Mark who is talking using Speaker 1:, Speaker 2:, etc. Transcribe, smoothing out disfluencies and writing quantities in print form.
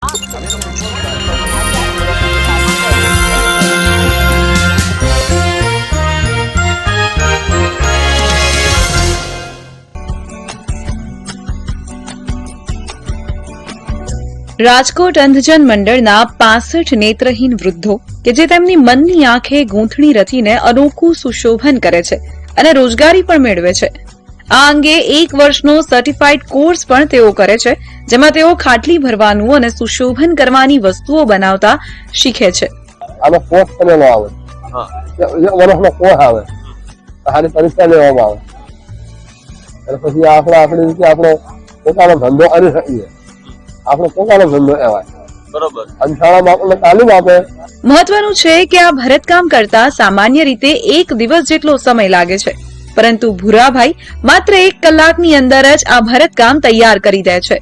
Speaker 1: રાજકોટ અંધજન મંડળના 65 નેત્રહીન વૃદ્ધો કે જે તેમની મનની આંખે ગૂંથણી રચીને અનોખું સુશોભન કરે છે અને રોજગારી પણ મેળવે છે. આ અંગે 1 વર્ષનો સર્ટિફાઈડ કોર્સ પણ તેઓ કરે છે, જેમાં તેઓ ખાટલી ભરવાનું અને સુશોભન કરવાની વસ્તુઓ બનાવતા શીખે છે.
Speaker 2: આનો કોર્સ કરેલો આવે, વર્ષનો કોર્સ આવે, સારી પરીક્ષા લેવામાં આવે અને પછી આપણી રીતે આપણે પોતાનો ધંધો કરી શકીએ. આપણો પોતાનો ધંધો કહેવાય. બરોબર. અંશાળામાં આપણને તાલીમ આપે.
Speaker 1: મહત્વનું છે કે આ ભરતકામ કરતા સામાન્ય રીતે 1 દિવસ જેટલો સમય લાગે છે, પરંતુ ભૂરાભાઈ માત્ર 1 કલાકની અંદર જ આ ભરતકામ તૈયાર કરી દે છે.